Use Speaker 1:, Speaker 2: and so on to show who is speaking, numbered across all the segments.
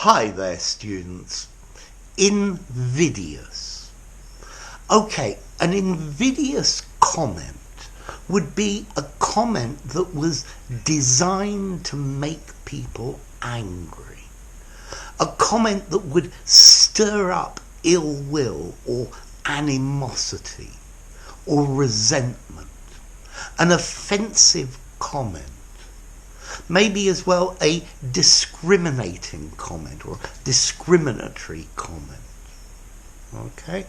Speaker 1: Hi there, students. Invidious. Okay, an invidious comment would be a comment that was designed to make people angry. A comment that would stir up ill will or animosity or resentment. An offensive comment. Maybe as well a discriminating comment or discriminatory comment. Okay?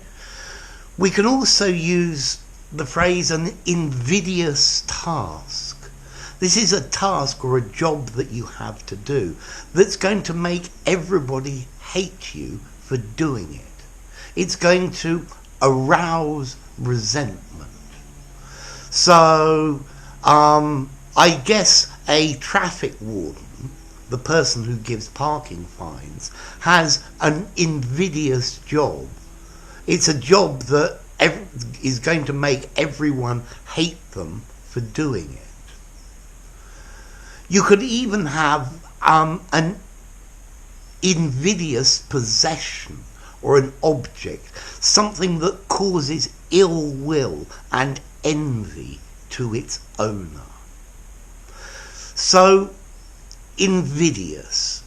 Speaker 1: We can also use the phrase an invidious task. This is a task or a job that you have to do that's going to make everybody hate you for doing it. It's going to arouse resentment. So, I guess a traffic warden, the person who gives parking fines, has an invidious job. It's a job that is going to make everyone hate them for doing it. You could even have an invidious possession or an object, something that causes ill will and envy to its owner. So, invidious,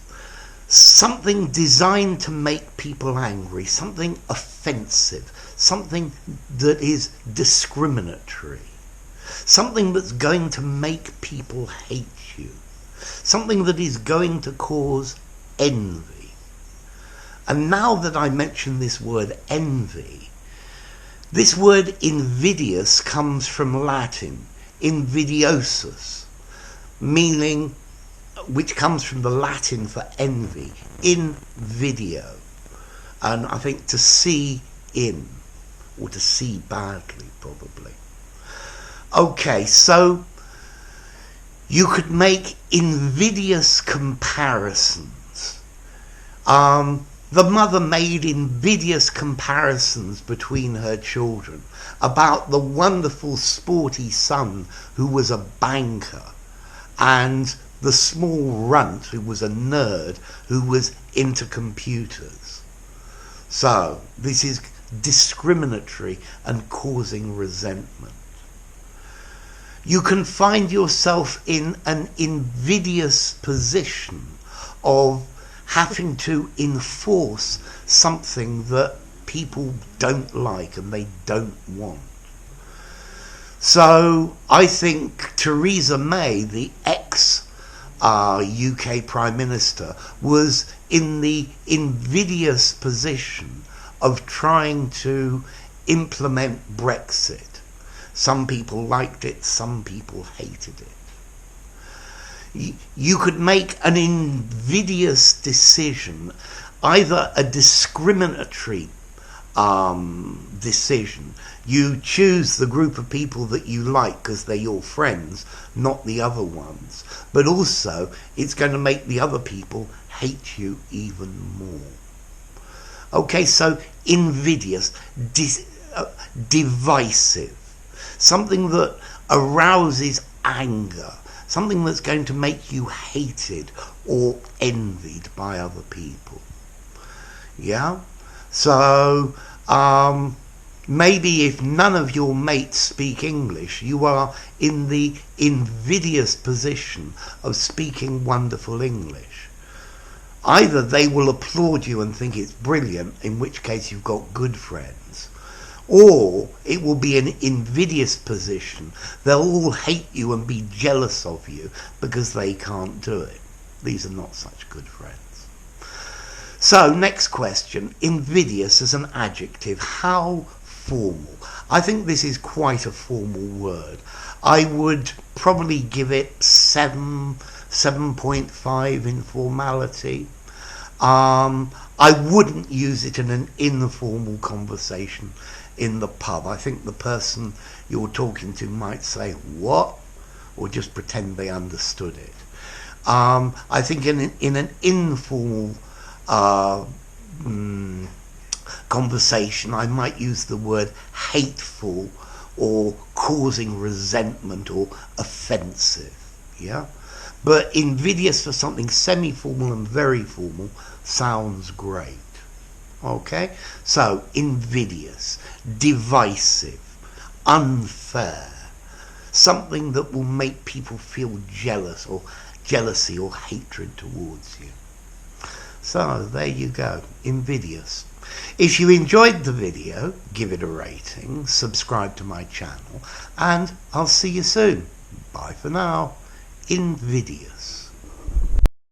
Speaker 1: something designed to make people angry, something offensive, something that is discriminatory, something that's going to make people hate you, something that is going to cause envy. And now that I mention this word envy, this word invidious comes from Latin, invidiosus, meaning, which comes from the Latin for envy, in video, and I think to see in, or to see badly probably. Okay, so you could make invidious comparisons. The mother made invidious comparisons between her children about the wonderful sporty son who was a banker and the small runt who was a nerd who was into computers. So this is discriminatory and causing resentment. You can find yourself in an invidious position of having to enforce something that people don't like and they don't want. So I think Theresa May, the ex-UK Prime Minister, was in the invidious position of trying to implement Brexit. Some people liked it, some people hated it. You could make an invidious decision, either a discriminatory decision. You choose the group of people that you like because they're your friends, not the other ones. But also, it's going to make the other people hate you even more. Okay, so invidious, divisive, something that arouses anger, something that's going to make you hated or envied by other people. Yeah? So, maybe if none of your mates speak English, you are in the invidious position of speaking wonderful English. Either they will applaud you and think it's brilliant, in which case you've got good friends, or it will be an invidious position. They'll all hate you and be jealous of you because they can't do it. These are not such good friends. So, next question, invidious as an adjective, how formal? I think this is quite a formal word. I would probably give it 7.5 in formality. I wouldn't use it in an informal conversation in the pub. I think the person you're talking to might say, what? Or just pretend they understood it. I think in an informal conversation, I might use the word hateful or causing resentment or offensive. Yeah? But invidious for something semi-formal and very formal sounds great. Okay? So, invidious, divisive, unfair. Something that will make people feel jealousy or hatred towards you. So, there you go. Invidious. If you enjoyed the video, give it a rating, subscribe to my channel, and I'll see you soon. Bye for now. Invidious.